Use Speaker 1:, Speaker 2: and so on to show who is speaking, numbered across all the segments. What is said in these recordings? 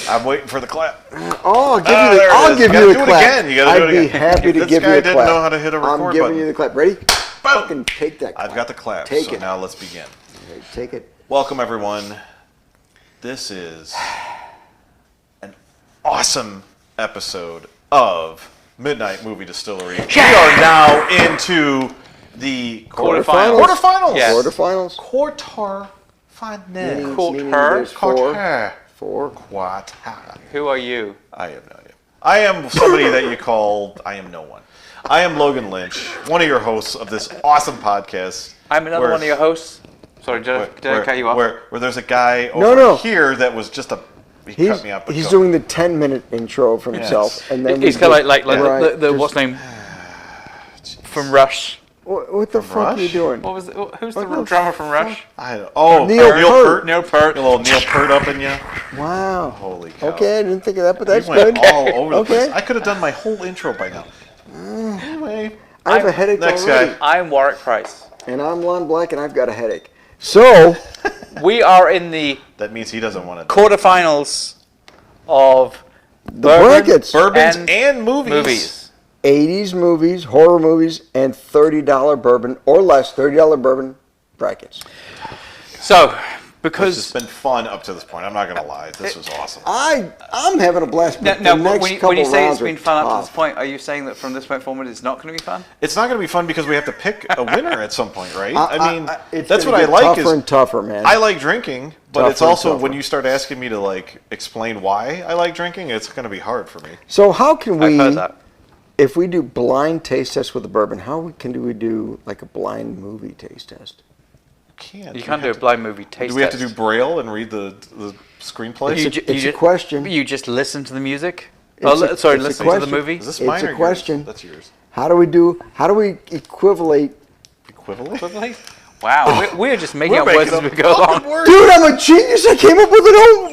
Speaker 1: I'm waiting for the clap.
Speaker 2: Oh, I'll give you the clap.
Speaker 1: Do it again. You gotta do it again.
Speaker 2: I'd be happy to give you the clap.
Speaker 1: This guy didn't know how to hit a record button.
Speaker 2: I'm giving you the clap. Ready? Fucking take that clap.
Speaker 1: I've got the clap.
Speaker 2: Take it.
Speaker 1: Now let's begin.
Speaker 2: Okay, take it.
Speaker 1: Welcome, everyone. This is an awesome episode of Midnight Movie Distillery. We are now into the
Speaker 2: quarterfinals.
Speaker 1: Quarterfinals.
Speaker 2: Yes. Quarterfinals.
Speaker 1: Quarterfinals.
Speaker 2: Four.
Speaker 1: Quarter.
Speaker 3: Who are you?
Speaker 1: I have no idea. I am somebody that you call. I am no one. I am Logan Lynch, one of your hosts of this awesome podcast.
Speaker 3: I'm another one of your hosts. Sorry, did I cut you off?
Speaker 1: Where there's a guy over here that was just He cut me up.
Speaker 2: He's doing the 10-minute intro for himself, and then
Speaker 3: he's kind of like the what's name from Rush.
Speaker 2: What the fuck are you doing?
Speaker 3: What was who's the drummer from Rush?
Speaker 1: Neil Peart. A little Neil Peart up in you.
Speaker 2: Wow.
Speaker 1: Holy cow.
Speaker 2: Okay, I didn't think of that, but that's
Speaker 1: good.
Speaker 2: good.
Speaker 1: All over the place. I could have done my whole intro by now. Anyway,
Speaker 2: I have a headache
Speaker 1: next
Speaker 2: already.
Speaker 1: guy.
Speaker 3: I'm Warwick Price.
Speaker 2: And I'm Lon Black, and I've got a headache. So
Speaker 3: we are in the
Speaker 1: that means he doesn't want to
Speaker 3: quarterfinals of
Speaker 2: brackets,
Speaker 1: bourbons and movies.
Speaker 2: 80s movies, horror movies, and $30 bourbon or less, $30 bourbon brackets.
Speaker 3: So, because
Speaker 1: it's been fun up to this point, I'm not going to lie. This was awesome.
Speaker 2: I'm having a blast.
Speaker 3: Now, when you say it's been fun up to this point, are you saying that from this point forward it's not going to be fun?
Speaker 1: It's not going to be fun because we have to pick a winner at some point, right? I mean,
Speaker 2: it's
Speaker 1: that's what I like.
Speaker 2: Tougher and tougher, man.
Speaker 1: I like drinking, but it's also when you start asking me to like explain why I like drinking, it's going to be hard for me.
Speaker 2: So how can we?
Speaker 3: I've heard that.
Speaker 2: If we do blind taste tests with the bourbon, do we do like a blind movie taste test?
Speaker 3: You can't do a blind movie taste test.
Speaker 1: Do we have to do Braille and read the screenplay?
Speaker 2: It's a question.
Speaker 3: You just listen to the music?
Speaker 2: Listen
Speaker 3: to the movie?
Speaker 1: Is this mine or
Speaker 2: a question.
Speaker 1: Yours? That's yours.
Speaker 2: How do we equivalate?
Speaker 1: Equivalent?
Speaker 3: Wow, we're just making up words as we go along.
Speaker 2: Dude, I'm a genius. I came up with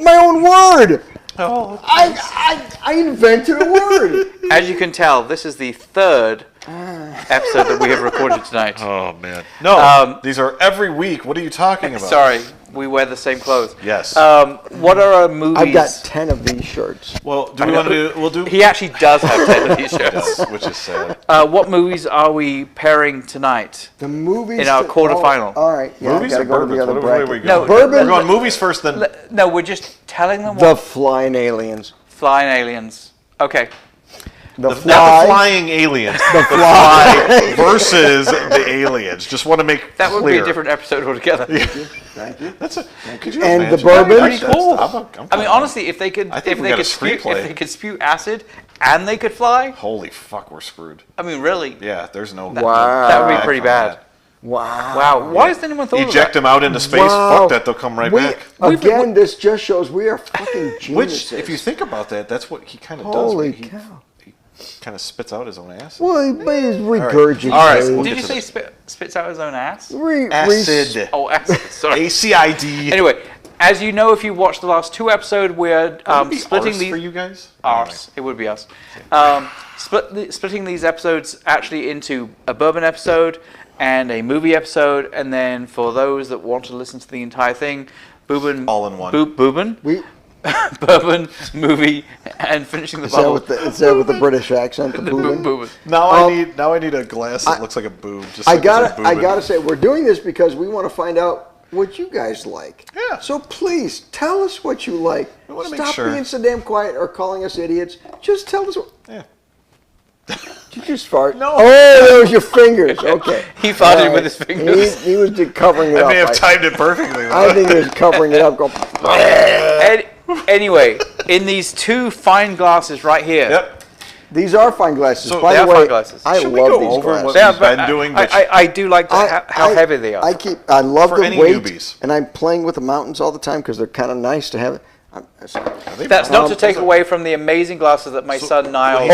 Speaker 2: my own word. Oh, I invented a word.
Speaker 3: As you can tell, this is the third episode that we have recorded tonight.
Speaker 1: Oh, man. No, these are every week. What are you talking about?
Speaker 3: Sorry, we wear the same clothes.
Speaker 1: Yes.
Speaker 3: What are our movies?
Speaker 2: I've got 10 of these shirts.
Speaker 1: Well, do we want to do... We'll do...
Speaker 3: He actually does have 10 of these shirts.
Speaker 1: Which is sad.
Speaker 3: What movies are we pairing tonight?
Speaker 2: The movies...
Speaker 3: In our quarterfinal.
Speaker 2: All right. Yeah,
Speaker 1: movies or bourbons? What way are we going?
Speaker 3: No,
Speaker 2: bourbon.
Speaker 1: We're going movies first, then...
Speaker 3: No, we're just telling them
Speaker 2: The Flying Aliens.
Speaker 3: Flying Aliens. Okay.
Speaker 1: Not the flying aliens. The fly versus the aliens. Just want to make
Speaker 3: that
Speaker 1: clear.
Speaker 3: Would be a different episode altogether.
Speaker 2: Thank you.
Speaker 1: Could you
Speaker 2: and
Speaker 1: imagine?
Speaker 2: the bourbon.
Speaker 3: Pretty cool. I mean, honestly, if they could spew acid and they could fly,
Speaker 1: holy fuck, we're screwed.
Speaker 3: I mean, really?
Speaker 1: Yeah, there's no.
Speaker 2: Wow.
Speaker 3: That would be pretty bad.
Speaker 2: Wow.
Speaker 3: Why has anyone thought of that?
Speaker 1: Eject them out into space. Fuck that. They'll come right back.
Speaker 2: Again, this just shows we are fucking geniuses.
Speaker 1: Which, if you think about that, that's what he kind of does.
Speaker 2: Holy cow.
Speaker 1: Kind of spits out his own ass.
Speaker 2: Well, he's regurgitating.
Speaker 3: All right. Did you say spits out his own ass?
Speaker 1: Acid.
Speaker 3: Oh, acid. Sorry.
Speaker 1: ACID.
Speaker 3: Anyway, as you know, if you watched the last two episodes, we're splitting these.
Speaker 1: For you guys?
Speaker 3: Arse. It would be us. Splitting these episodes actually into a bourbon episode and a movie episode, and then for those that want to listen to the entire thing, bourbon.
Speaker 1: All in one.
Speaker 3: Bourbon. Bourbon, movie, and finishing the bottle.
Speaker 2: Is that with the British accent? The bourbon.
Speaker 1: Now I need a glass that looks like a boob.
Speaker 2: I gotta say, we're doing this because we want to find out what you guys like.
Speaker 1: Yeah.
Speaker 2: So please tell us what you like.
Speaker 1: We want to make
Speaker 2: Stop
Speaker 1: sure.
Speaker 2: being so damn quiet or calling us idiots. Just tell us.
Speaker 1: Yeah.
Speaker 2: Did you just fart?
Speaker 1: No.
Speaker 2: Oh, those your fingers. Okay.
Speaker 3: He farted with his fingers.
Speaker 2: He was covering it up.
Speaker 1: I may have timed it perfectly.
Speaker 2: I think he was covering it up. Going.
Speaker 3: Anyway, in these two fine glasses right here.
Speaker 1: Yep.
Speaker 2: These are fine glasses.
Speaker 3: So
Speaker 2: By
Speaker 3: they
Speaker 2: the
Speaker 3: are
Speaker 2: way,
Speaker 3: fine glasses.
Speaker 2: I
Speaker 1: Should
Speaker 2: love
Speaker 1: we go
Speaker 2: these
Speaker 1: over
Speaker 2: glasses.
Speaker 1: what we've been doing?
Speaker 3: I do like how heavy they are.
Speaker 2: I love
Speaker 1: For
Speaker 2: the
Speaker 1: any
Speaker 2: weight,
Speaker 1: newbies.
Speaker 2: and I'm playing with the mountains all the time because they're kind of nice to have.
Speaker 3: That's not to take away from the amazing glasses that my son Niall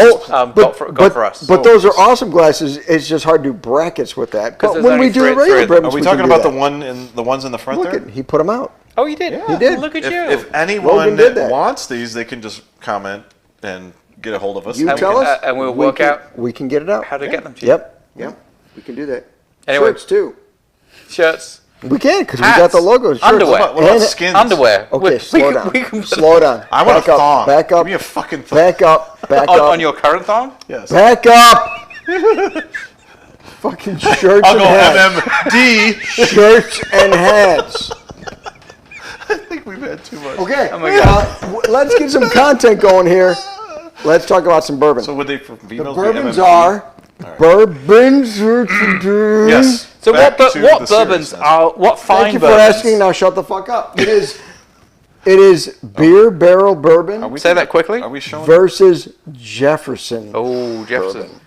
Speaker 3: got for us.
Speaker 2: But those are awesome glasses. It's just hard to do brackets with that. But when we do the regular bourbons,
Speaker 1: are we talking about the ones in the front there?
Speaker 2: Look, he put them out.
Speaker 3: Oh, he did?
Speaker 2: He did.
Speaker 3: Look at you.
Speaker 1: If anyone wants these, they can just comment and get a hold of us.
Speaker 2: You tell us,
Speaker 3: and we'll work out.
Speaker 2: We can get it out.
Speaker 3: How to get them to you.
Speaker 2: Yep. We can do that.
Speaker 3: Anyway.
Speaker 2: Shirts too.
Speaker 3: Shirts.
Speaker 2: We can because we
Speaker 3: Hats,
Speaker 2: got the logo. Sure.
Speaker 3: underwear.
Speaker 1: What about
Speaker 2: And-
Speaker 1: skins?
Speaker 3: Underwear.
Speaker 2: Okay, slow down. Slow down.
Speaker 1: I want
Speaker 2: back
Speaker 1: a
Speaker 2: up,
Speaker 1: thong.
Speaker 2: Back up.
Speaker 1: Give me a fucking thong.
Speaker 2: Back up. Back up.
Speaker 3: On your current thong?
Speaker 1: Yes.
Speaker 2: Back up. Fucking shirts
Speaker 1: I'll
Speaker 2: and
Speaker 1: go
Speaker 2: hats.
Speaker 1: MMD.
Speaker 2: Shirts and hats.
Speaker 1: I think we've had too much.
Speaker 2: Okay.
Speaker 3: Oh my God.
Speaker 2: Let's get some content going here. Let's talk about some bourbon.
Speaker 1: So would they for females
Speaker 2: the
Speaker 1: be
Speaker 2: bourbons
Speaker 1: MMD?
Speaker 2: are bourbons are today.
Speaker 1: Yes.
Speaker 3: So
Speaker 1: Back
Speaker 3: what
Speaker 1: to
Speaker 3: what
Speaker 1: the
Speaker 3: bourbons
Speaker 1: seriousness.
Speaker 3: are what fine
Speaker 2: Thank you for
Speaker 3: bourbons?
Speaker 2: asking. Now shut the fuck up. It is Beer Barrel Bourbon
Speaker 3: Say that quickly.
Speaker 1: Are we showing
Speaker 2: versus Jefferson.
Speaker 3: Oh, Jefferson.
Speaker 2: Bourbon.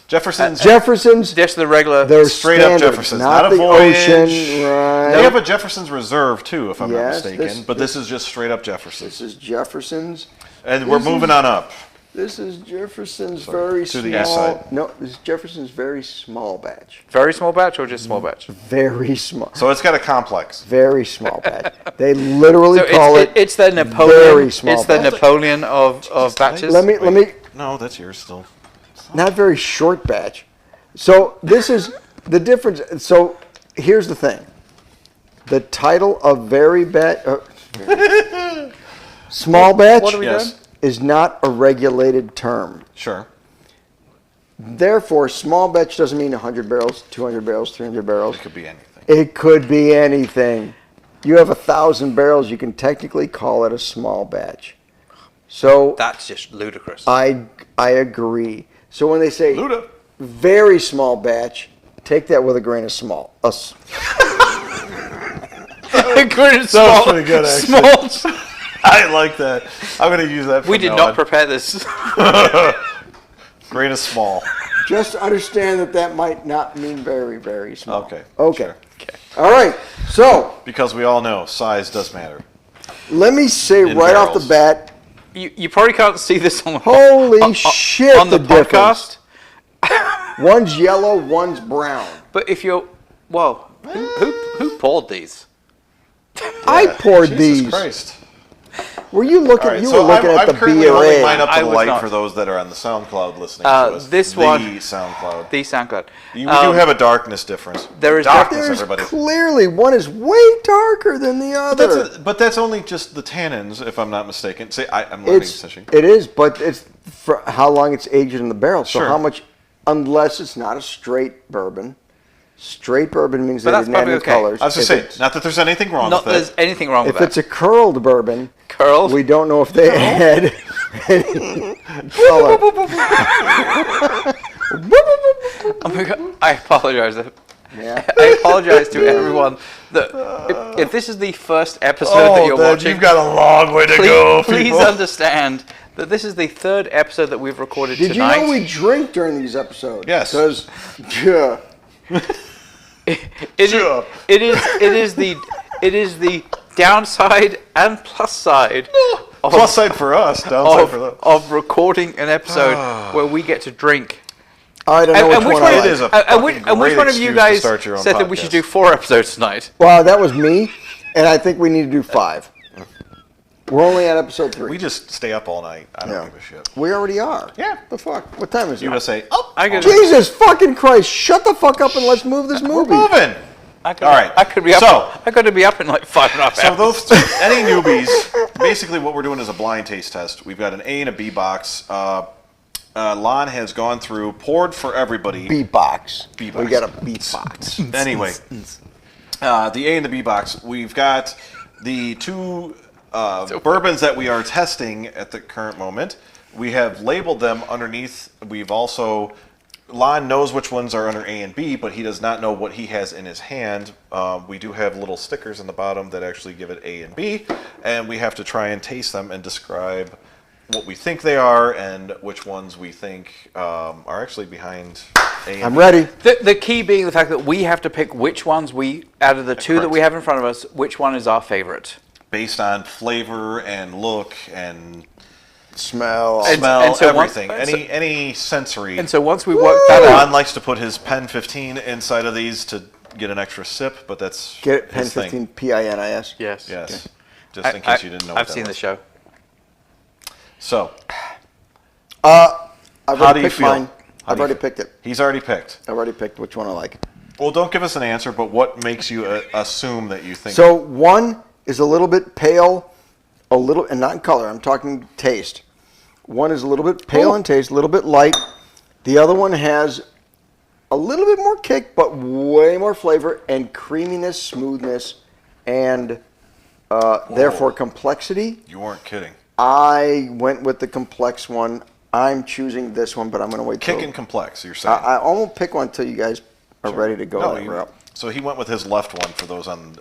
Speaker 1: Jefferson's?
Speaker 2: Jefferson's.
Speaker 3: Just the regular.
Speaker 2: They're
Speaker 1: Straight up
Speaker 2: standard,
Speaker 1: Jefferson's,
Speaker 2: not
Speaker 1: not a
Speaker 2: the
Speaker 1: Voyage.
Speaker 2: ocean. Right.
Speaker 1: They have a Jefferson's Reserve too, if I'm not
Speaker 2: Yes,
Speaker 1: mistaken. But this is just straight up Jefferson's.
Speaker 2: This is Jefferson's.
Speaker 1: And we're moving on up.
Speaker 2: This is Jefferson's very
Speaker 1: to
Speaker 2: small.
Speaker 1: the east side.
Speaker 2: No, this is Jefferson's very small batch.
Speaker 3: Very small batch or just small batch?
Speaker 2: Very small.
Speaker 1: So it's got a complex.
Speaker 2: Very small batch. They literally
Speaker 3: So
Speaker 2: call
Speaker 3: it's the
Speaker 2: very
Speaker 3: Napoleon.
Speaker 2: small
Speaker 3: It's the
Speaker 2: batch.
Speaker 3: Napoleon of batches.
Speaker 2: Let me.
Speaker 1: No, that's yours still.
Speaker 2: Not very short batch. So this is the difference. So here's the thing. The title of very batch, small batch,
Speaker 3: What are we
Speaker 1: Yes.
Speaker 3: doing?
Speaker 2: is not a regulated term.
Speaker 1: Sure.
Speaker 2: Therefore, small batch doesn't mean 100 barrels, 200 barrels, 300 barrels.
Speaker 1: It could be anything.
Speaker 2: It could be anything. You have 1,000 barrels, you can technically call it a small batch. So
Speaker 3: That's just ludicrous.
Speaker 2: I agree. So when they say
Speaker 1: Luda.
Speaker 2: very small batch, take that with a grain of small.
Speaker 3: Good
Speaker 1: That was pretty good, actually.
Speaker 3: Small.
Speaker 1: I like that. I'm going to use that.
Speaker 3: We
Speaker 1: from
Speaker 3: did
Speaker 1: now
Speaker 3: not
Speaker 1: on.
Speaker 3: prepare this.
Speaker 1: Grain of small.
Speaker 2: Just understand that might not mean very, very small.
Speaker 1: Okay.
Speaker 2: Okay.
Speaker 1: Sure.
Speaker 2: All right. So
Speaker 1: Because we all know size does matter.
Speaker 2: let me say
Speaker 1: In
Speaker 2: right off
Speaker 1: barrels.
Speaker 2: the bat,
Speaker 3: You probably can't see this on the
Speaker 2: holy shit,
Speaker 3: on the
Speaker 2: difference.
Speaker 3: podcast.
Speaker 2: One's yellow, one's brown.
Speaker 3: But if you're who poured these?
Speaker 2: I poured
Speaker 1: Jesus
Speaker 2: these.
Speaker 1: Christ.
Speaker 2: Were you looking?
Speaker 1: All right,
Speaker 2: you
Speaker 1: so
Speaker 2: were looking
Speaker 1: I'm
Speaker 2: at the
Speaker 1: currently holding mine
Speaker 2: BRA.
Speaker 1: up to
Speaker 3: I
Speaker 1: the
Speaker 3: was
Speaker 1: light
Speaker 3: not.
Speaker 1: for those that are on the SoundCloud listening
Speaker 3: Uh,
Speaker 1: to us.
Speaker 3: this
Speaker 1: the
Speaker 3: one-
Speaker 1: SoundCloud.
Speaker 3: The SoundCloud.
Speaker 1: You do have a darkness difference.
Speaker 3: there is
Speaker 1: darkness,
Speaker 2: There's
Speaker 1: everybody.
Speaker 2: clearly one is way darker than the other.
Speaker 1: But that's only just the tannins, if I'm not mistaken. See, I'm learning fishing.
Speaker 2: It is, but it's for how long it's aged in the barrel. So
Speaker 1: Sure.
Speaker 2: how much, unless it's not a straight bourbon. Straight bourbon means
Speaker 3: But
Speaker 2: they
Speaker 3: that's
Speaker 2: didn't add
Speaker 3: probably
Speaker 2: any
Speaker 3: okay.
Speaker 2: colors.
Speaker 1: I was just
Speaker 2: If
Speaker 1: saying, not that there's anything wrong
Speaker 3: Not
Speaker 1: with
Speaker 3: there's
Speaker 1: it.
Speaker 3: anything wrong with
Speaker 2: If it's
Speaker 3: that.
Speaker 2: a curled bourbon,
Speaker 3: Curled.
Speaker 2: we don't know if they add any color.
Speaker 3: Oh my God, I apologize.
Speaker 2: Yeah.
Speaker 3: I apologize to everyone that if this is the first episode that you're watching,
Speaker 1: you've got a long way to
Speaker 3: please,
Speaker 1: go,
Speaker 3: please
Speaker 1: people.
Speaker 3: understand that this is the third episode that we've recorded
Speaker 2: Did
Speaker 3: tonight.
Speaker 2: you know we drink during these episodes?
Speaker 1: Yes.
Speaker 2: Because, yeah.
Speaker 1: Sure.
Speaker 3: It is the downside and plus side of,
Speaker 1: Plus side for us, downside for them.
Speaker 3: of recording an episode where we get to drink.
Speaker 2: I don't know
Speaker 3: And
Speaker 2: which
Speaker 3: which
Speaker 2: one I
Speaker 3: one
Speaker 2: like.
Speaker 1: is a
Speaker 3: and which
Speaker 1: fucking
Speaker 3: one
Speaker 1: great
Speaker 3: of you
Speaker 1: excuse to
Speaker 3: guys
Speaker 1: start your own
Speaker 3: said that we should
Speaker 1: podcast.
Speaker 3: do 4 episodes tonight?
Speaker 2: Well, that was me, and I think we need to do 5. We're only at episode 3.
Speaker 1: We just stay up all night. I don't
Speaker 2: Yeah.
Speaker 1: give a shit.
Speaker 2: We already are.
Speaker 1: Yeah.
Speaker 2: The fuck? What time is it?
Speaker 1: USA. Oh,
Speaker 3: I could,
Speaker 2: Jesus fucking Christ! Shut the fuck up and let's move this
Speaker 1: we're
Speaker 2: movie.
Speaker 1: moving.
Speaker 3: I could,
Speaker 1: All right.
Speaker 3: I could be up.
Speaker 1: So-
Speaker 3: I could be up in like 5.5
Speaker 1: So
Speaker 3: hours.
Speaker 1: those any newbies, basically what we're doing is a blind taste test. We've got an A and a B box. Lon has gone through, poured for everybody.
Speaker 2: Beatbox.
Speaker 1: Beatbox.
Speaker 2: We got a beatbox.
Speaker 1: Anyway, the A and the B box. We've got the 2 bourbons that we are testing at the current moment. We have labeled them underneath. We've also, Lon knows which ones are under A and B, but he does not know what he has in his hand. We do have little stickers on the bottom that actually give it A and B, and we have to try and taste them and describe what we think they are and which ones we think are actually behind A and
Speaker 2: I'm
Speaker 1: B.
Speaker 2: ready.
Speaker 3: The key being the fact that we have to pick which ones out of the 2 that
Speaker 1: Correct.
Speaker 3: we have in front of us, which one is our favorite.
Speaker 1: Based on flavor and look and
Speaker 2: Smell.
Speaker 1: smell,
Speaker 3: and so once-
Speaker 1: everything,
Speaker 3: and so-
Speaker 1: any sensory.
Speaker 3: And so once we work that
Speaker 1: Ron
Speaker 3: out,
Speaker 1: likes to put his Pen 15 inside of these to get an extra sip, but that's
Speaker 2: Get it? Pen
Speaker 1: his thing.
Speaker 2: 15 PINIS.
Speaker 3: yes,
Speaker 1: Yes, just in case you didn't know.
Speaker 3: I've
Speaker 1: what
Speaker 3: seen
Speaker 1: that
Speaker 3: the
Speaker 1: was.
Speaker 3: show.
Speaker 1: So,
Speaker 2: I've
Speaker 1: How
Speaker 2: already
Speaker 1: do you
Speaker 2: picked
Speaker 1: feel?
Speaker 2: mine.
Speaker 1: How
Speaker 2: I've
Speaker 1: do you
Speaker 2: already
Speaker 1: feel?
Speaker 2: picked it.
Speaker 1: he's already picked.
Speaker 2: I've already picked which one I like.
Speaker 1: Well, don't give us an answer, but what makes you assume that you think?
Speaker 2: So one is a little bit pale, and not in color. I'm talking taste. One is a little bit pale in taste, a little bit light. The other one has a little bit more kick, but way more flavor and creaminess, smoothness, and therefore complexity.
Speaker 1: You weren't kidding.
Speaker 2: I went with the complex one. I'm choosing this one, but I'm going to wait.
Speaker 1: Kick and complex, you're saying?
Speaker 2: I won't pick one until you guys are ready to go that route.
Speaker 1: So he went with his left one for those on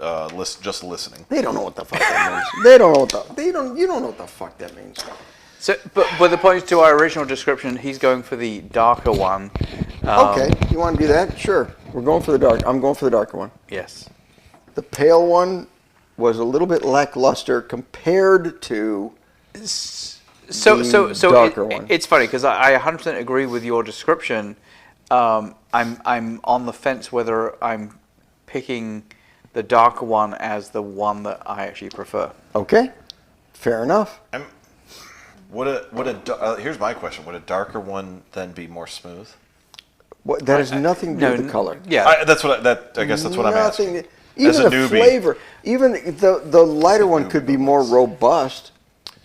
Speaker 1: just listening.
Speaker 2: They don't know what the fuck that means. They don't know what you don't know what the fuck that means.
Speaker 3: So, but the point to our original description, he's going for the darker one.
Speaker 2: Okay, you want to do that? Sure. We're going for the dark. I'm going for the darker one.
Speaker 3: Yes.
Speaker 2: The pale one was a little bit lackluster compared to the darker one.
Speaker 3: It's funny because I 100% agree with your description. I'm on the fence whether I'm picking the darker one as the one that I actually prefer.
Speaker 2: Okay, fair enough.
Speaker 1: Here's my question: would a darker one then be more smooth?
Speaker 2: That has nothing to do with the color.
Speaker 3: Yeah,
Speaker 1: I guess that's what I'm asking.
Speaker 2: Even
Speaker 1: the
Speaker 2: the
Speaker 1: newbie.
Speaker 2: flavor, even the lighter one could be more robust.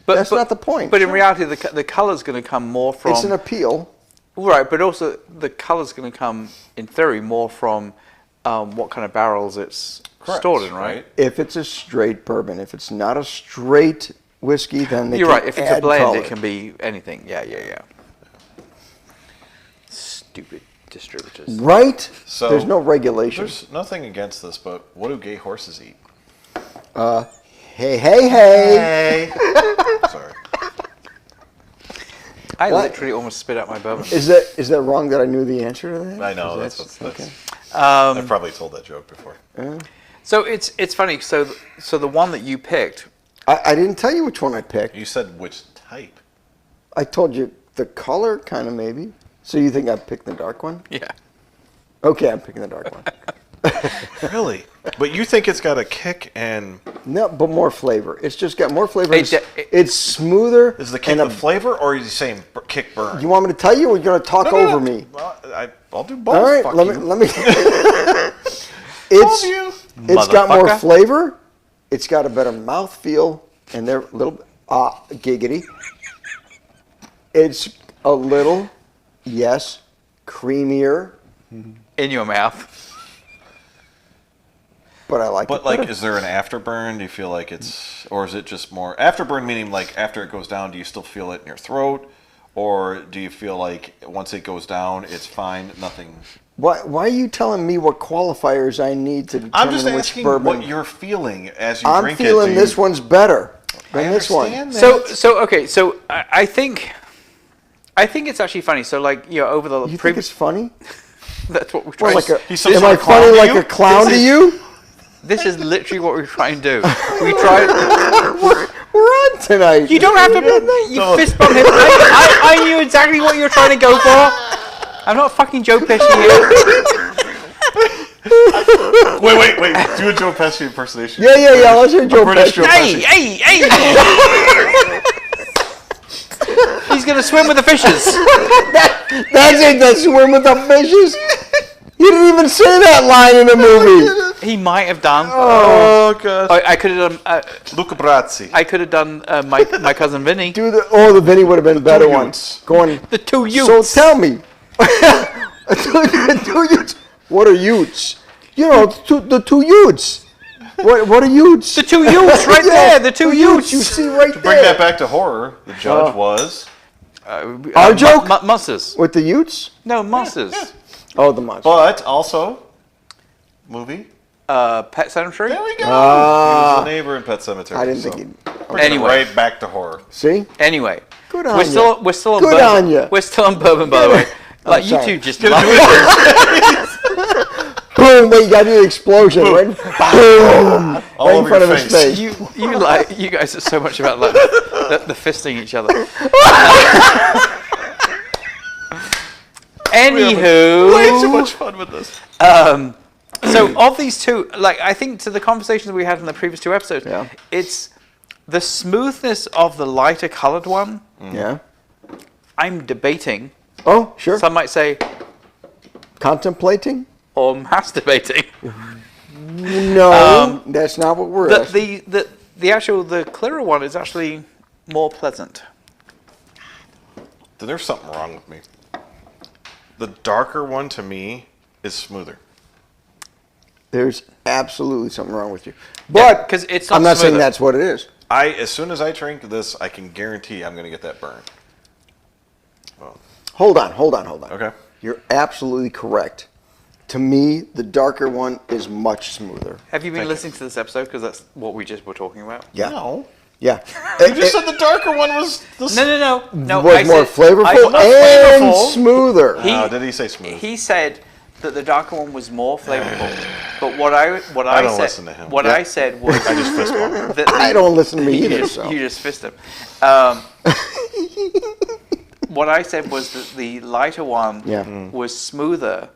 Speaker 2: But that's not the point.
Speaker 3: But in reality, the color's going to come more from.
Speaker 2: It's an appeal.
Speaker 3: Right, but also the color's going to come, in theory, more from what kind of barrels it's stored in, right?
Speaker 2: If it's a straight bourbon, if it's not a straight whiskey, then
Speaker 3: you're right. If it's a blend, it can be anything. Yeah. Stupid distributors.
Speaker 2: Right?
Speaker 1: So
Speaker 2: there's no regulation.
Speaker 1: There's nothing against this, but what do gay horses eat?
Speaker 2: Hey.
Speaker 1: Sorry.
Speaker 3: I literally almost spit out my bourbon.
Speaker 2: Is that wrong that I knew the answer to that?
Speaker 1: I know that's
Speaker 2: okay.
Speaker 1: I've probably told that joke before.
Speaker 3: So it's funny. So the one that you picked.
Speaker 2: I didn't tell you which one I picked.
Speaker 1: You said which type.
Speaker 2: I told you the color, kind of maybe. So you think I picked the dark one?
Speaker 3: Yeah.
Speaker 2: Okay, I'm picking the dark one.
Speaker 1: Really? But you think it's got a kick and...
Speaker 2: No, but more flavor. It's just got more flavor.
Speaker 3: It's
Speaker 2: smoother.
Speaker 1: Is the kick the flavor, or are you saying kick burn?
Speaker 2: You want me to tell you, or you're going to talk over me?
Speaker 1: Well, I'll do both.
Speaker 2: All right,
Speaker 1: Fuck
Speaker 2: let me. It's got more flavor. It's got a better mouthfeel, and they're a little giggity. It's a little, yes, creamier.
Speaker 3: In your mouth.
Speaker 2: But I like it.
Speaker 1: But like, is there an afterburn? Do you feel like it's, or is it just more afterburn? Meaning, like after it goes down, do you still feel it in your throat, or do you feel like once it goes down, it's fine, nothing?
Speaker 2: Why are you telling me what qualifiers I need to determine
Speaker 1: I'm just
Speaker 2: which
Speaker 1: asking
Speaker 2: bourbon?
Speaker 1: what you're feeling as you drink it.
Speaker 2: I'm feeling this one's better than this one.
Speaker 3: So I think it's actually funny. So like over the
Speaker 2: you think it's funny?
Speaker 3: That's what we're trying.
Speaker 2: Am I funny like a clown to you?
Speaker 3: This is literally what we're trying to do. We try.
Speaker 2: We're on tonight.
Speaker 3: You don't have to. You fist bump him. I knew exactly what you're trying to go for. I'm not fucking Joe Pesci here.
Speaker 1: Wait. Do a Joe Pesci impersonation.
Speaker 2: Yeah. Let's hear Joe Pesci.
Speaker 1: Joe Pesci.
Speaker 3: Hey! He's gonna swim with the fishes.
Speaker 2: That's it. The swim with the fishes. You didn't even say that line in the movie.
Speaker 3: He might have done.
Speaker 1: Oh god.
Speaker 3: I could have done.
Speaker 1: Luca Brazzi.
Speaker 3: I could have done my cousin Vinny.
Speaker 2: The Vinny would have been a better one. Going
Speaker 3: the two Utes.
Speaker 2: So tell me, what are Utes? You know, the two Utes. What are Utes?
Speaker 3: The two Utes right there. The two Utes.
Speaker 2: You see right there.
Speaker 1: Bring that back to horror. The judge was
Speaker 2: our joke.
Speaker 3: Monsters.
Speaker 2: With the Utes?
Speaker 3: No, monsters.
Speaker 1: Yeah.
Speaker 2: Oh, the monsters.
Speaker 1: But also, movie.
Speaker 3: Pet Sematary.
Speaker 1: There we go. He was the neighbor in Pet Sematary.
Speaker 2: I didn't think he'd...
Speaker 3: Anyway,
Speaker 1: right back to horror.
Speaker 2: See?
Speaker 3: Anyway,
Speaker 2: good on
Speaker 3: we're still on
Speaker 2: good
Speaker 3: bourbon.
Speaker 2: on you.
Speaker 3: We're still on bourbon, by the way. Like you two just love
Speaker 2: boom! Wait, you got to do the explosion, right? Boom!
Speaker 1: All
Speaker 2: right in
Speaker 1: over
Speaker 2: front
Speaker 1: your
Speaker 2: of his
Speaker 1: face.
Speaker 2: face.
Speaker 3: You guys are so much about like the fisting each other. Anywho,
Speaker 1: Way too much fun with this.
Speaker 3: So of these two, like I think to the conversations we had in the previous two episodes, it's the smoothness of the lighter colored one.
Speaker 2: Yeah.
Speaker 3: I'm debating.
Speaker 2: Oh, sure.
Speaker 3: Some might say
Speaker 2: contemplating.
Speaker 3: or masturbating.
Speaker 2: No, that's not what we're asking.
Speaker 3: The clearer one is actually more pleasant.
Speaker 1: There's something wrong with me. The darker one to me is smoother.
Speaker 2: There's absolutely something wrong with you. But
Speaker 3: because it's
Speaker 2: I'm not saying
Speaker 3: smoother.
Speaker 2: that's what it is.
Speaker 1: As soon as I drink this, I can guarantee I'm going to get that burn. Well,
Speaker 2: Hold on.
Speaker 1: okay.
Speaker 2: You're absolutely correct. To me, the darker one is much smoother.
Speaker 3: Have you been listening to this episode? Because that's what we just were talking about.
Speaker 2: Yeah.
Speaker 1: No.
Speaker 2: Yeah.
Speaker 1: You just said the darker one was the
Speaker 3: No.
Speaker 2: Was more flavorful and smoother.
Speaker 1: did he say smooth?
Speaker 3: He said that the darker one was more flavorful. But what I
Speaker 1: don't
Speaker 3: said,
Speaker 1: listen to him.
Speaker 3: What I said was
Speaker 1: I just fist bumped.
Speaker 2: I don't listen to me either. So.
Speaker 3: You just fist him. What I said was that the lighter one was smoother.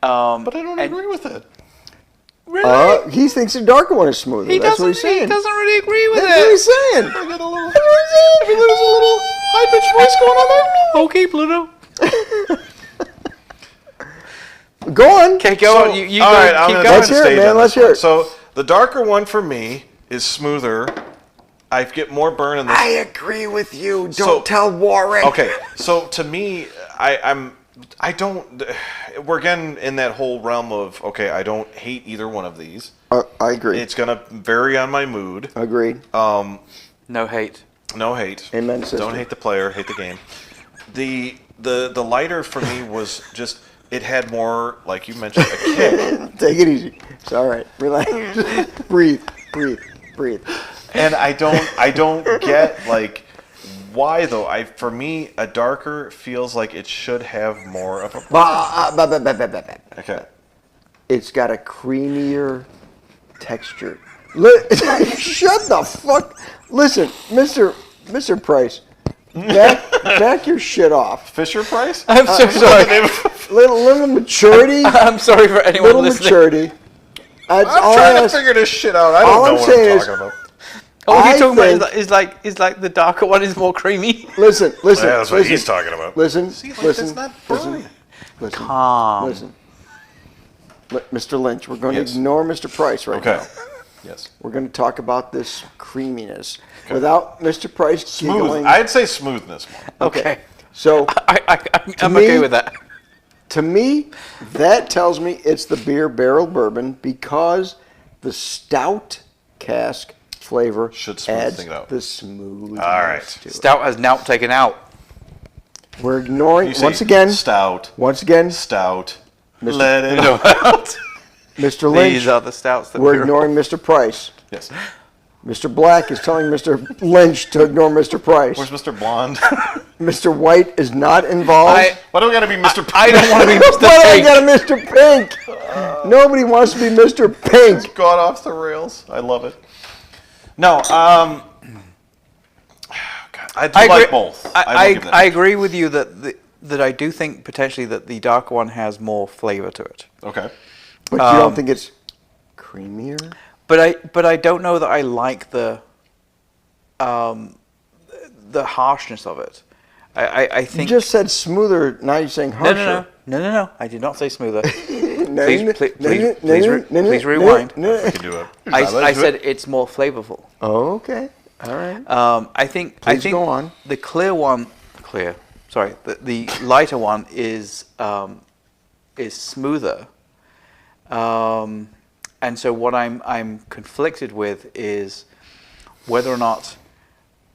Speaker 1: But I don't agree with it.
Speaker 3: Really?
Speaker 2: He thinks the darker one is smoother. That's what he's saying.
Speaker 3: He doesn't really agree with
Speaker 2: That's what he's saying.
Speaker 1: I get a little. There's a little high-pitched voice going on there.
Speaker 3: Okay, Pluto.
Speaker 2: Go on.
Speaker 3: Okay, go on. You
Speaker 1: all
Speaker 3: go.
Speaker 1: right, I'm
Speaker 3: Keep
Speaker 1: gonna
Speaker 3: going.
Speaker 2: Let's hear it, man. Let's hear it.
Speaker 1: So the darker one for me is smoother. I get more burn in this.
Speaker 2: I agree with you. Don't tell Warren.
Speaker 1: Okay, so to me, I don't. We're getting in that whole realm of okay. I don't hate either one of these.
Speaker 2: I agree.
Speaker 1: It's gonna vary on my mood.
Speaker 2: Agreed.
Speaker 3: No hate.
Speaker 1: No hate.
Speaker 2: Amen, sister.
Speaker 1: Don't hate the player. Hate the game. The lighter for me was just. It had more, like you mentioned, a kick.
Speaker 2: Take it easy. It's all right. Relax. Breathe.
Speaker 1: And I don't get like why though. For me, a darker feels like it should have more of a. Okay.
Speaker 2: It's got a creamier texture. Shut the fuck. Listen, Mr. Price. Back your shit off.
Speaker 1: Fisher Price?
Speaker 3: I'm so sorry.
Speaker 2: Little maturity.
Speaker 3: I'm sorry for anyone
Speaker 2: Little
Speaker 3: listening.
Speaker 2: maturity.
Speaker 1: I'm trying to figure this shit out. I don't know what I'm talking about.
Speaker 3: What you're talking about is like the darker one is more creamy.
Speaker 2: Listen.
Speaker 1: Yeah, that's what he's talking about.
Speaker 2: Listen.
Speaker 1: That's not burn.
Speaker 3: Calm.
Speaker 2: Listen. Mr. Lynch, we're going to ignore Mr. Price right now.
Speaker 1: Yes.
Speaker 2: We're going to talk about this creaminess without Mr. Price
Speaker 1: Smooth.
Speaker 2: giggling.
Speaker 1: I'd say smoothness more.
Speaker 3: Okay.
Speaker 2: So
Speaker 3: I'm okay with that.
Speaker 2: To me, that tells me it's the Beer Barrel Bourbon because the stout cask flavor
Speaker 1: Should smooth
Speaker 2: adds
Speaker 1: things out.
Speaker 2: the smoothness
Speaker 1: All right.
Speaker 2: to it.
Speaker 3: Stout has now taken out.
Speaker 2: We're ignoring
Speaker 1: You say
Speaker 2: once again.
Speaker 1: Stout.
Speaker 2: Mr.
Speaker 1: Let it out.
Speaker 2: Mr. Lynch.
Speaker 3: These are the stouts that
Speaker 2: We're ignoring Mr. Price.
Speaker 1: Yes.
Speaker 2: Mr. Black is telling Mr. Lynch to ignore Mr. Price.
Speaker 1: Where's Mr. Blonde?
Speaker 2: Mr. White is not involved.
Speaker 1: Why do we gotta be Mr. Pink?
Speaker 3: I don't want to be Mr.
Speaker 2: Why do I
Speaker 3: Pink.
Speaker 2: got a Mr. Pink? Nobody wants to be Mr. Pink.
Speaker 1: Gone off the rails. I love it. No, I do like both.
Speaker 3: I agree with you that I do think potentially that the darker one has more flavor to it.
Speaker 1: Okay.
Speaker 2: But you don't think it's creamier?
Speaker 3: But I don't know that I like the harshness of it. I think
Speaker 2: You just said smoother. Now you're saying harsher.
Speaker 3: No. I did not say smoother.
Speaker 2: No,
Speaker 3: Please rewind.
Speaker 1: We can do it.
Speaker 3: I said it's more flavorful.
Speaker 2: Oh, okay. All right.
Speaker 3: I think
Speaker 2: go on.
Speaker 3: The the lighter one is smoother. And so what I'm conflicted with is whether or not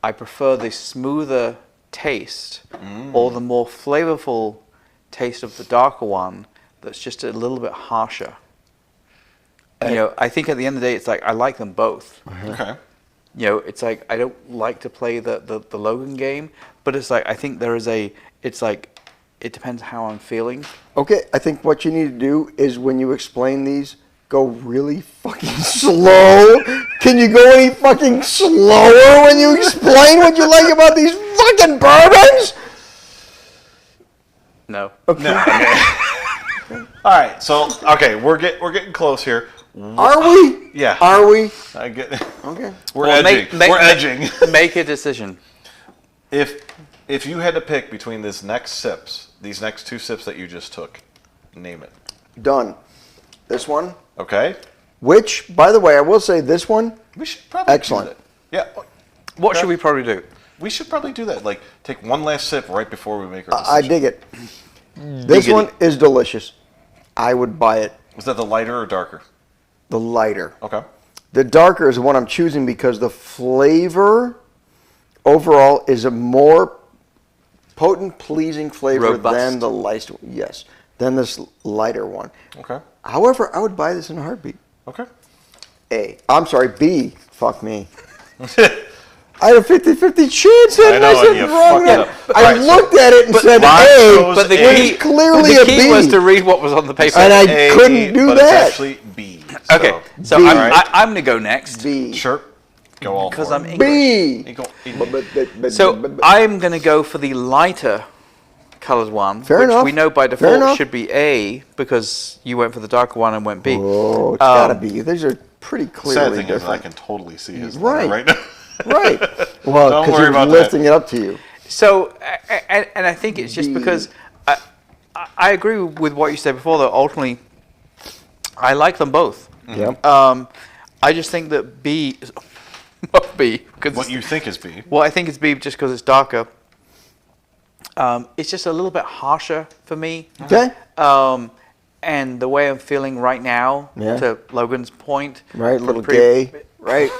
Speaker 3: I prefer the smoother taste or the more flavorful taste of the darker one that's just a little bit harsher. You know, I think at the end of the day, it's like I like them both.
Speaker 1: Okay.
Speaker 3: You know, it's like I don't like to play the Logan game, but it's like I think it's like it depends how I'm feeling.
Speaker 2: Okay, I think what you need to do is when you explain these, go really fucking slow. Can you go any fucking slower when you explain what you like about these fucking bourbons?
Speaker 3: No.
Speaker 2: Okay.
Speaker 1: All right. So we're getting close here.
Speaker 2: Are we?
Speaker 1: Yeah.
Speaker 2: Are we?
Speaker 1: I get.
Speaker 2: Okay.
Speaker 1: We're
Speaker 3: Well,
Speaker 1: edging. We're edging.
Speaker 3: Make a decision.
Speaker 1: If you had to pick between these next two sips that you just took, name it.
Speaker 2: Done. This one.
Speaker 1: Okay.
Speaker 2: Which, by the way, I will say this one.
Speaker 1: We should probably
Speaker 2: Excellent.
Speaker 1: do that. Yeah.
Speaker 3: What should we probably do?
Speaker 1: We should probably do that. Like, take one last sip right before we make our decision.
Speaker 2: I dig it. This
Speaker 3: Diggity.
Speaker 2: one is delicious. I would buy it.
Speaker 1: Was that the lighter or darker?
Speaker 2: The lighter.
Speaker 1: Okay.
Speaker 2: The darker is the one I'm choosing because the flavor overall is a more potent, pleasing flavor
Speaker 3: Robust.
Speaker 2: than the light. Yes, than this lighter one.
Speaker 1: Okay.
Speaker 2: However, I would buy this in a heartbeat.
Speaker 1: Okay.
Speaker 2: I'm sorry, B. Fuck me. I had a 50-50 chance
Speaker 1: I
Speaker 2: and
Speaker 1: know,
Speaker 2: I
Speaker 1: and
Speaker 2: said
Speaker 1: you
Speaker 2: wrong.
Speaker 1: fucked it up.
Speaker 2: I
Speaker 1: Alright, so-
Speaker 2: looked at it and said
Speaker 1: mine
Speaker 2: A,
Speaker 1: shows
Speaker 3: But the
Speaker 1: A.
Speaker 3: key,
Speaker 2: It's clearly
Speaker 3: the
Speaker 2: a
Speaker 3: key
Speaker 2: B.
Speaker 3: was to read what was on the paper.
Speaker 2: And I
Speaker 1: A,
Speaker 2: couldn't do
Speaker 1: but
Speaker 2: that.
Speaker 1: It's actually B.
Speaker 3: Okay, so
Speaker 2: B.
Speaker 3: I'm going to go next.
Speaker 2: B.
Speaker 1: Sure. Go all
Speaker 3: Because
Speaker 1: for
Speaker 3: I'm
Speaker 1: it.
Speaker 3: English.
Speaker 2: B.
Speaker 1: Eagle.
Speaker 3: So I'm going to go for the lighter colored one,
Speaker 2: Fair
Speaker 3: which
Speaker 2: enough.
Speaker 3: we know by
Speaker 2: Fair
Speaker 3: default
Speaker 2: enough.
Speaker 3: should be A because you went for the darker one and went B.
Speaker 2: Oh, it's gotta be. These are pretty clearly
Speaker 1: Sad thing is, I
Speaker 2: different.
Speaker 1: can totally see his
Speaker 2: Right.
Speaker 1: letter right now.
Speaker 2: Right. Well,
Speaker 1: Don't
Speaker 2: because
Speaker 1: worry
Speaker 2: you're
Speaker 1: about
Speaker 2: lifting it up to you.
Speaker 3: So, and I think it's just
Speaker 2: B.
Speaker 3: because I agree with what you said before, though ultimately I like them both.
Speaker 2: Yep.
Speaker 3: I just think that B, not B, because
Speaker 1: What you think is B.
Speaker 3: well, I think it's B just because it's darker. It's just a little bit harsher for me.
Speaker 2: Okay.
Speaker 3: And the way I'm feeling right now,
Speaker 2: Yeah.
Speaker 3: to Logan's point,
Speaker 2: Right, little gay. Right.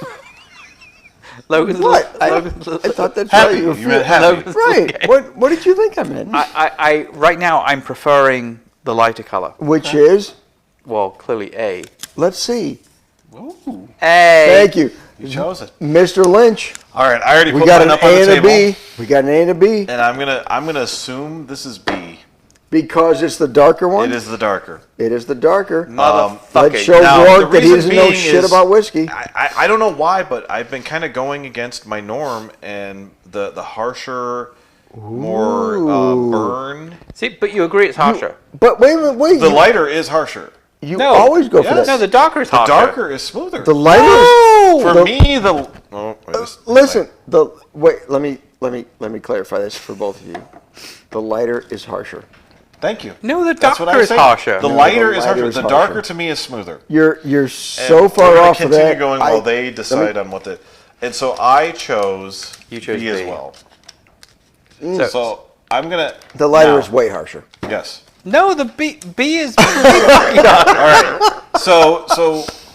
Speaker 3: Logan's
Speaker 2: What? I
Speaker 3: Logan's
Speaker 2: thought that's
Speaker 1: Happy.
Speaker 2: how you were
Speaker 1: You meant
Speaker 2: feeling.
Speaker 1: happy.
Speaker 3: Logan's
Speaker 2: Right.
Speaker 3: gay.
Speaker 2: What did you think I meant?
Speaker 3: I right now I'm preferring the lighter color.
Speaker 2: Which is,
Speaker 3: Well, clearly A.
Speaker 2: let's see.
Speaker 1: Ooh.
Speaker 3: A.
Speaker 2: Thank you.
Speaker 1: You chose it.
Speaker 2: Mr. Lynch.
Speaker 1: All right. I already
Speaker 2: We
Speaker 1: put
Speaker 2: got
Speaker 1: mine
Speaker 2: an
Speaker 1: up on
Speaker 2: A
Speaker 1: the
Speaker 2: and a
Speaker 1: table.
Speaker 2: B. We got an A and a B
Speaker 1: And I'm gonna assume this is B.
Speaker 2: because it's the darker one.
Speaker 1: It is the darker.
Speaker 2: It is the darker.
Speaker 3: Motherfucking.
Speaker 2: Let's show
Speaker 1: Now,
Speaker 2: Rourke
Speaker 1: the
Speaker 2: that he
Speaker 1: reason
Speaker 2: doesn't know
Speaker 1: being
Speaker 2: shit
Speaker 1: is-
Speaker 2: about whiskey.
Speaker 1: I don't know why, but I've been kind of going against my norm and the harsher, more burn.
Speaker 3: See, but you agree it's harsher.
Speaker 2: But wait.
Speaker 1: The lighter is harsher.
Speaker 2: You
Speaker 3: No.
Speaker 2: always go for
Speaker 1: Yes.
Speaker 2: that.
Speaker 3: No, the darker is
Speaker 1: The
Speaker 3: harsher.
Speaker 1: darker is smoother.
Speaker 2: The lighter is
Speaker 1: For
Speaker 2: the-
Speaker 1: me, the oh, wait, this-
Speaker 2: Listen, let me clarify this for both of you. The lighter is harsher.
Speaker 1: Thank you.
Speaker 3: No, the
Speaker 1: That's what
Speaker 3: darker
Speaker 1: I'm
Speaker 3: is
Speaker 1: saying.
Speaker 3: harsher.
Speaker 1: The
Speaker 3: No,
Speaker 1: lighter
Speaker 2: the
Speaker 1: is
Speaker 2: lighter
Speaker 1: harsher.
Speaker 2: is
Speaker 1: The
Speaker 2: harsher.
Speaker 1: darker to me is smoother.
Speaker 2: You're
Speaker 1: And
Speaker 2: so
Speaker 1: we're
Speaker 2: far
Speaker 1: gonna
Speaker 2: off of
Speaker 1: continue
Speaker 2: that.
Speaker 1: going while they decide on what the. And so I chose
Speaker 3: You chose
Speaker 1: B as
Speaker 3: B.
Speaker 1: well.
Speaker 3: So,
Speaker 1: So I'm gonna.
Speaker 2: The lighter
Speaker 1: now-
Speaker 2: is way harsher.
Speaker 1: Yes.
Speaker 3: no, the B is.
Speaker 1: All right. So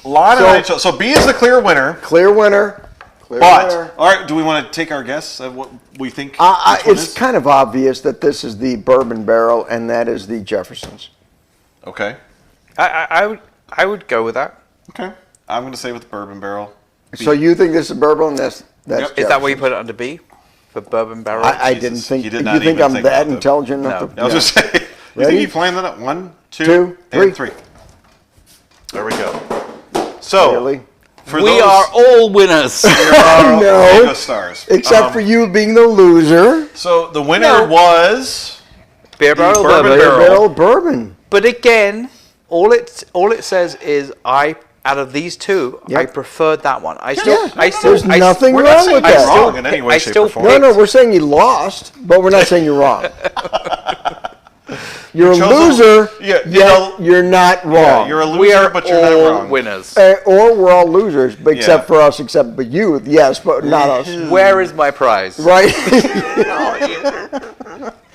Speaker 1: Lon and I chose. So B is the clear winner.
Speaker 2: Clear winner. Clear
Speaker 1: But
Speaker 2: winner.
Speaker 1: all right, do we want to take our guess of what we think? which one
Speaker 2: It's
Speaker 1: is?
Speaker 2: kind of obvious that this is the Bourbon Barrel and that is the Jefferson's.
Speaker 1: Okay.
Speaker 3: I would go with that.
Speaker 1: Okay. I'm gonna say with the Bourbon Barrel.
Speaker 2: So you think this is bourbon? And that's
Speaker 1: Yep.
Speaker 3: Is that why you put it under B for bourbon barrel?
Speaker 2: I
Speaker 1: Jesus,
Speaker 2: didn't think.
Speaker 1: he did
Speaker 2: You
Speaker 1: not
Speaker 2: think
Speaker 1: even
Speaker 2: I'm
Speaker 1: think
Speaker 2: that
Speaker 1: about that.
Speaker 2: intelligent enough
Speaker 3: No.
Speaker 2: to?
Speaker 1: I was just saying. You
Speaker 2: Ready?
Speaker 1: think he planned that? 1, 2,
Speaker 2: Two,
Speaker 1: and
Speaker 2: three.
Speaker 1: 3. There we go. So
Speaker 2: Really?
Speaker 1: for
Speaker 3: we
Speaker 1: those,
Speaker 3: are all winners.
Speaker 1: no
Speaker 2: No.
Speaker 1: stars.
Speaker 2: Except for you being the loser.
Speaker 1: So the winner
Speaker 3: No.
Speaker 1: was
Speaker 3: Beer barrel
Speaker 1: Bourbon
Speaker 3: bourbon.
Speaker 1: Barrel.
Speaker 2: Barrel Bourbon.
Speaker 3: But again, all it says is out of these two,
Speaker 2: Yep.
Speaker 3: I preferred that one. I
Speaker 2: Yeah.
Speaker 3: still
Speaker 2: There's nothing
Speaker 1: we're not
Speaker 2: wrong
Speaker 1: saying
Speaker 2: with
Speaker 1: you're
Speaker 2: that.
Speaker 1: wrong in any way,
Speaker 3: I
Speaker 1: shape,
Speaker 3: still
Speaker 1: or form.
Speaker 2: No, we're saying you lost, but we're not saying you're wrong. You're a
Speaker 1: chose a-
Speaker 2: loser,
Speaker 1: Yeah,
Speaker 2: yet you're not wrong.
Speaker 1: Yeah, you're a loser,
Speaker 3: we are
Speaker 1: but you're
Speaker 3: all
Speaker 1: not wrong.
Speaker 3: winners.
Speaker 2: Or we're all losers, but except
Speaker 1: Yeah.
Speaker 2: for us, except but you, yes, but not us.
Speaker 3: Where is my prize?
Speaker 2: Right?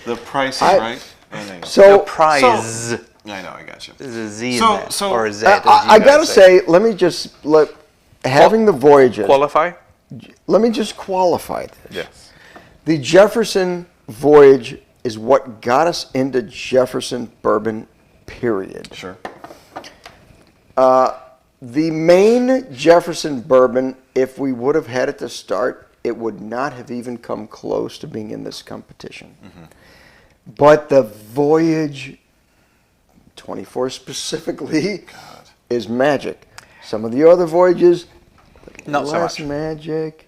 Speaker 1: The price is
Speaker 2: I-
Speaker 1: right. And there you go.
Speaker 3: The
Speaker 2: So
Speaker 3: prize.
Speaker 1: I know, I got you.
Speaker 3: There's a Z
Speaker 1: So-
Speaker 3: in there,
Speaker 1: so-
Speaker 3: or a Z. as you
Speaker 2: I
Speaker 3: guys
Speaker 2: gotta say, let me just having the voyages.
Speaker 3: qualify.
Speaker 2: Let me just qualify this.
Speaker 3: Yes.
Speaker 2: The Jefferson voyage is what got us into Jefferson bourbon, period.
Speaker 1: Sure.
Speaker 2: The main Jefferson bourbon, if we would have had it to start, it would not have even come close to being in this competition.
Speaker 1: Mm-hmm.
Speaker 2: But the voyage, 24 specifically, is magic. Some of the other voyages,
Speaker 3: Not so
Speaker 2: less
Speaker 3: much.
Speaker 2: magic.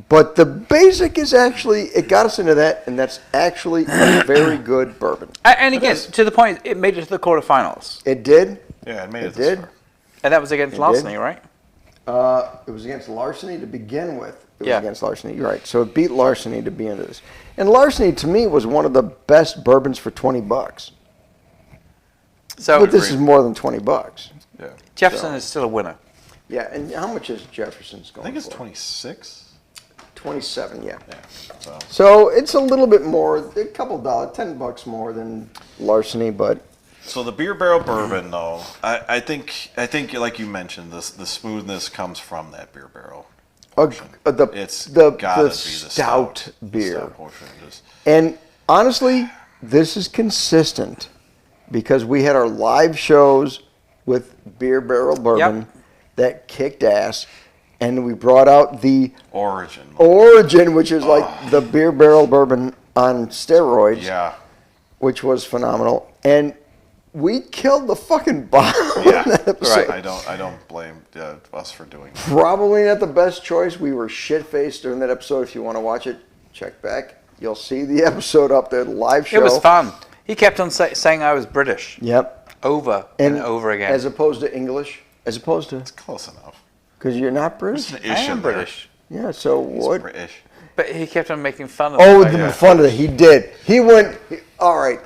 Speaker 2: But the basic is actually, it got us into that, and that's actually a very good bourbon.
Speaker 3: And again, to the point, it made it to the quarterfinals,
Speaker 2: It did.
Speaker 1: Yeah, it made
Speaker 2: It
Speaker 1: it this
Speaker 2: did.
Speaker 1: far.
Speaker 3: and that was against
Speaker 2: It
Speaker 3: Larceny,
Speaker 2: did.
Speaker 3: right?
Speaker 2: It was against Larceny to begin with. It
Speaker 3: Yeah.
Speaker 2: was against Larceny. You're right. So it beat Larceny to be into this. And Larceny, to me, was one of the best bourbons for $20.
Speaker 3: So
Speaker 2: But this is more than $20.
Speaker 1: Yeah.
Speaker 3: Jefferson is still a winner.
Speaker 2: Yeah, and how much is Jefferson's
Speaker 1: I
Speaker 2: going
Speaker 1: think it's
Speaker 2: for?
Speaker 1: 26.
Speaker 2: 27, yeah.
Speaker 1: Yeah.
Speaker 2: So it's a little bit more, a couple dollars, $10 more than Larceny, but
Speaker 1: So the Beer Barrel Bourbon, though, I think like you mentioned, the smoothness comes from that beer barrel.
Speaker 2: it's
Speaker 1: gotta be
Speaker 2: the
Speaker 1: the
Speaker 2: stout beer.
Speaker 1: Stout portion, just-
Speaker 2: And honestly, this is consistent because we had our live shows with Beer Barrel Bourbon that kicked ass, and we brought out the Origin, which is like the Beer Barrel Bourbon on steroids, which was phenomenal, and we killed the fucking bottle in that episode.
Speaker 1: Right. I don't blame us for doing that.
Speaker 2: Probably not the best choice. We were shit-faced during that episode. If you want to watch it, check back. You'll see the episode up there, the live show.
Speaker 3: It was fun. He kept on saying I was British.
Speaker 2: Yep.
Speaker 3: Over and over again.
Speaker 2: As opposed to English. As opposed to...
Speaker 1: It's close enough.
Speaker 2: Because you're not British?
Speaker 1: There's an
Speaker 3: I
Speaker 1: ish
Speaker 3: am
Speaker 1: in there.
Speaker 3: British.
Speaker 2: Yeah, so
Speaker 1: He's
Speaker 2: what?
Speaker 1: British.
Speaker 3: But he kept on making fun of
Speaker 2: The fun of it. He did. He went... all right.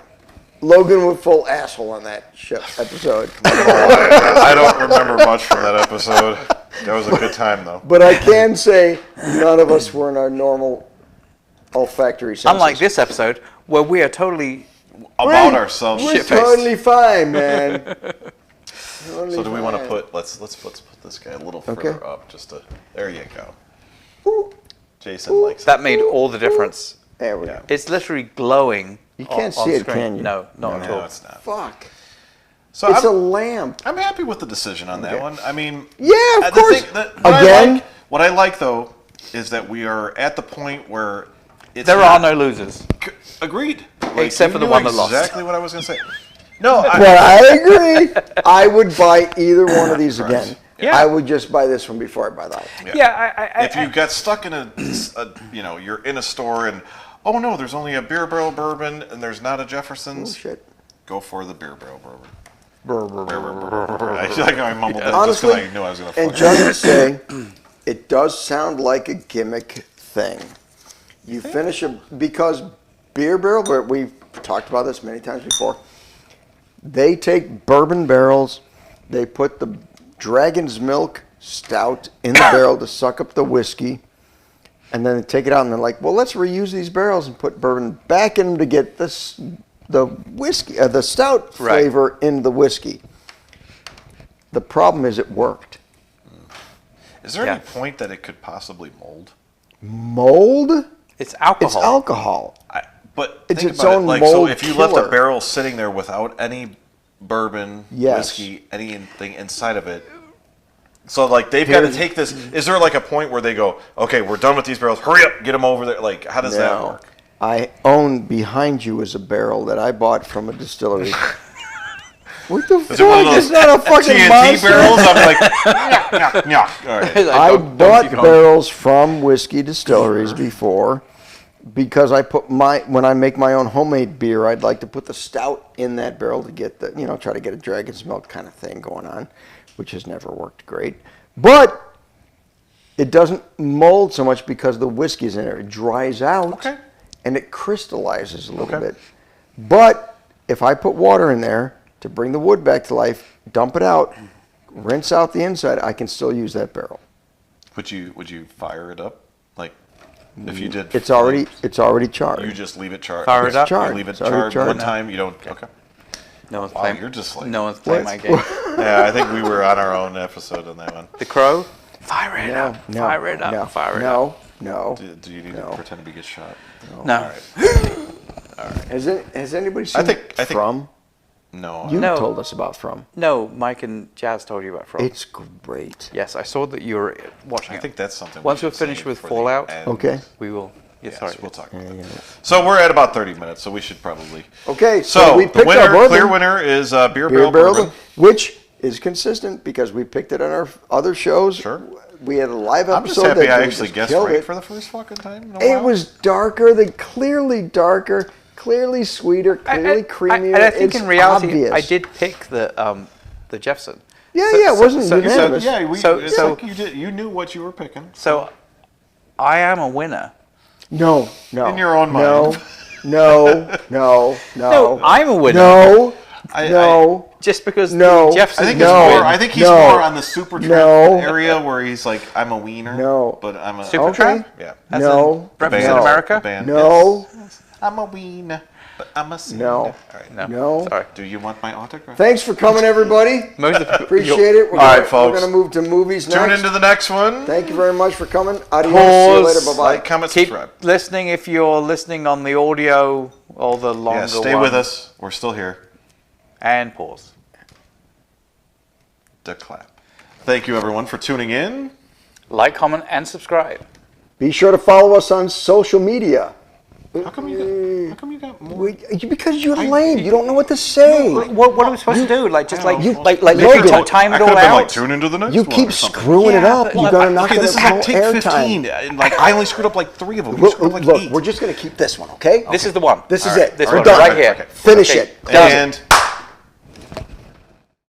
Speaker 2: Logan went full asshole on that episode.
Speaker 1: I don't remember much from that episode. That was a good time, though.
Speaker 2: But I can say none of us were in our normal olfactory senses.
Speaker 3: Unlike this episode, where we are totally...
Speaker 1: About ourselves.
Speaker 2: We're
Speaker 3: Shit-faced.
Speaker 2: totally fine, man.
Speaker 1: So do we want to put... Let's put this guy a little further up. Just to... There you go.
Speaker 2: Ooh.
Speaker 1: Jason likes
Speaker 3: That
Speaker 1: it.
Speaker 3: made all the difference.
Speaker 2: There we go.
Speaker 3: It's literally glowing.
Speaker 2: You can't
Speaker 3: on
Speaker 2: see it,
Speaker 3: screen.
Speaker 2: can you?
Speaker 3: No, not at all.
Speaker 1: No, it's not.
Speaker 2: Fuck.
Speaker 1: So
Speaker 2: It's a lamp.
Speaker 1: I'm happy with the decision on that one. I mean,
Speaker 2: Yeah, of
Speaker 1: the
Speaker 2: course. Again?
Speaker 1: what I like though is that we are at the point where it's
Speaker 3: There are no losers.
Speaker 1: agreed,
Speaker 3: Except
Speaker 1: you
Speaker 3: for the
Speaker 1: knew
Speaker 3: one that lost.
Speaker 1: Exactly what I was going to say. No,
Speaker 2: But I agree. I would buy either one of these
Speaker 1: Correct.
Speaker 2: again.
Speaker 3: Yeah.
Speaker 2: I would just buy this one before I buy that one.
Speaker 3: Yeah,
Speaker 1: if you got stuck in a you're in a store and oh no, there's only a Beer Barrel Bourbon and there's not a Jefferson's.
Speaker 2: Oh, shit.
Speaker 1: Go for the Beer Barrel Bourbon. I feel like I mumbled that
Speaker 2: Honestly,
Speaker 1: just because I knew I was going to.
Speaker 2: and just to say, it does sound like a gimmick thing. You finish because Beer Barrel, we've talked about this many times before. They take bourbon barrels, they put the Dragon's Milk Stout in the barrel to suck up the whiskey, and then they take it out and they're like, well, let's reuse these barrels and put bourbon back in them to get the whiskey, the stout flavor in the whiskey. The problem is it worked.
Speaker 1: Is there any point that it could possibly mold?
Speaker 2: Mold?
Speaker 3: it's alcohol.
Speaker 2: It's alcohol.
Speaker 1: But
Speaker 2: It's
Speaker 1: think
Speaker 2: its
Speaker 1: about
Speaker 2: own
Speaker 1: it, like, so
Speaker 2: mold
Speaker 1: if you left a
Speaker 2: killer.
Speaker 1: barrel sitting there without any bourbon,
Speaker 2: Yes.
Speaker 1: whiskey, anything inside of it, so like they've got to take this. Is there like a point where they go, okay, we're done with these barrels. Hurry up, get them over there. Like, how does that work?
Speaker 2: I own behind you is a barrel that I bought from a distillery. What the fuck?
Speaker 1: Is it one of those
Speaker 2: It's not a fucking
Speaker 1: TNT
Speaker 2: monster.
Speaker 1: barrels? I'm like, nyah, nyah. All right.
Speaker 2: I bought barrels from whiskey distilleries before because I put when I make my own homemade beer, I'd like to put the stout in that barrel to get the, try to get a Dragon's Milk kind of thing going on, which has never worked great. But it doesn't mold so much because the whiskey's in there. It dries out and it crystallizes a little bit. But if I put water in there to bring the wood back to life, dump it out, rinse out the inside, I can still use that barrel.
Speaker 1: Would you fire it up? Like, if you did,
Speaker 2: It's already charred.
Speaker 1: You just leave it charred.
Speaker 3: Fire it up?
Speaker 2: Charred.
Speaker 1: You leave it
Speaker 2: It's already
Speaker 1: charred one
Speaker 2: charred.
Speaker 1: time. You don't. Okay.
Speaker 3: No one's
Speaker 1: Wow,
Speaker 3: playing.
Speaker 1: you're just like.
Speaker 3: No one's playing my game.
Speaker 1: Yeah, I think we were on our own episode on that one.
Speaker 3: The Crow. Fire it up. Fire it up.
Speaker 2: No,
Speaker 3: Fire it up.
Speaker 2: no.
Speaker 1: Do you need to pretend to be get shot?
Speaker 3: No.
Speaker 1: All right.
Speaker 2: Has anybody seen
Speaker 1: I think-
Speaker 2: From?
Speaker 1: No.
Speaker 2: You
Speaker 3: No.
Speaker 2: told us about From.
Speaker 3: No, Mike and Jazz told you about From.
Speaker 2: It's great.
Speaker 3: Yes, I saw that you were watching
Speaker 1: I
Speaker 3: it.
Speaker 1: think that's something.
Speaker 3: Once
Speaker 1: we
Speaker 3: we're
Speaker 1: should
Speaker 3: finished
Speaker 1: save
Speaker 3: with
Speaker 1: for the
Speaker 3: Fallout,
Speaker 1: end.
Speaker 2: Okay.
Speaker 3: we will. Yes,
Speaker 1: Yes,
Speaker 3: sorry.
Speaker 1: we'll talk about that. So we're at about 30 minutes, so we should probably.
Speaker 2: Okay,
Speaker 1: So
Speaker 2: we
Speaker 1: the
Speaker 2: picked our
Speaker 1: winner,
Speaker 2: bourbon.
Speaker 1: clear winner is Beer
Speaker 2: Beer
Speaker 1: Barrel
Speaker 2: Barrel,
Speaker 1: Bourbon.
Speaker 2: which is consistent because we picked it on our other shows.
Speaker 1: Sure.
Speaker 2: We had a live
Speaker 1: I'm just
Speaker 2: episode
Speaker 1: happy
Speaker 2: that
Speaker 1: I
Speaker 2: we
Speaker 1: actually
Speaker 2: just
Speaker 1: guessed
Speaker 2: killed
Speaker 1: right
Speaker 2: it.
Speaker 1: for the first fucking time. In a
Speaker 2: It
Speaker 1: while.
Speaker 2: was clearly darker, clearly sweeter, clearly creamier.
Speaker 3: And I think
Speaker 2: It's
Speaker 3: in reality,
Speaker 2: obvious.
Speaker 3: I did pick the Jefferson.
Speaker 2: Yeah,
Speaker 3: So-
Speaker 2: it wasn't
Speaker 3: so-
Speaker 2: unanimous.
Speaker 1: Yeah, it's
Speaker 3: So-
Speaker 1: like you did. You knew what you were picking.
Speaker 3: So, I am a winner.
Speaker 2: No.
Speaker 1: In your own
Speaker 2: No,
Speaker 1: mind.
Speaker 2: no.
Speaker 3: No, I'm a winner.
Speaker 2: No. No.
Speaker 3: Just because
Speaker 2: No.
Speaker 3: Jefferson
Speaker 1: I think
Speaker 2: No.
Speaker 1: it's more. I think he's
Speaker 2: No.
Speaker 1: more on the super tramp
Speaker 2: No.
Speaker 1: area where he's like, I'm a wiener.
Speaker 2: No.
Speaker 1: But I'm a
Speaker 3: Super Tramp?
Speaker 1: Yeah.
Speaker 3: As
Speaker 2: No.
Speaker 3: in Breakfast
Speaker 1: band.
Speaker 3: in America?
Speaker 1: The band.
Speaker 2: No.
Speaker 1: Yes. I'm a wiener, but I'm a sinner.
Speaker 2: No.
Speaker 1: All right.
Speaker 2: No.
Speaker 3: Sorry.
Speaker 1: Do you want my autograph?
Speaker 2: Thanks for coming, everybody.
Speaker 3: Most of the,
Speaker 2: Appreciate it. We're
Speaker 1: All
Speaker 2: gonna,
Speaker 1: right, folks.
Speaker 2: We're going to move to movies
Speaker 1: Tune
Speaker 2: next.
Speaker 1: into the next one.
Speaker 2: Thank you very much for coming. Adios.
Speaker 3: Pause.
Speaker 2: See you later. Bye-bye.
Speaker 1: Like, comment,
Speaker 3: Keep
Speaker 1: subscribe.
Speaker 3: listening if you're listening on the audio or the longer
Speaker 1: Yeah, stay
Speaker 3: one.
Speaker 1: with us. We're still here.
Speaker 3: And pause.
Speaker 1: The clap. Thank you, everyone, for tuning in.
Speaker 3: Like, comment, and subscribe.
Speaker 2: Be sure to follow us on social media.
Speaker 1: How come you got more?
Speaker 2: Because you're lame. You don't know what to say.
Speaker 3: What are we supposed to do? Like, just like,
Speaker 2: you-
Speaker 3: like
Speaker 2: Logan,
Speaker 3: literally time
Speaker 1: I
Speaker 3: it
Speaker 1: could
Speaker 3: all
Speaker 1: have been
Speaker 3: out?
Speaker 1: like, tune into the next
Speaker 2: You
Speaker 1: one
Speaker 2: keep
Speaker 1: or something.
Speaker 2: screwing it up.
Speaker 3: but
Speaker 2: You're
Speaker 3: look,
Speaker 2: going to knock
Speaker 1: Okay,
Speaker 2: it
Speaker 1: this is
Speaker 2: out
Speaker 1: like take
Speaker 2: airtime.
Speaker 1: 15. And like I only screwed up like 3 of them. You screwed up like
Speaker 2: Look,
Speaker 1: 8.
Speaker 2: we're just going to keep this one, okay?
Speaker 3: This is the one.
Speaker 2: This is
Speaker 1: All right.
Speaker 2: it.
Speaker 3: This
Speaker 1: All
Speaker 3: one,
Speaker 1: right.
Speaker 3: right
Speaker 1: Okay.
Speaker 3: here.
Speaker 1: Okay.
Speaker 2: Finish
Speaker 3: Okay.
Speaker 2: it.
Speaker 3: Done.
Speaker 1: And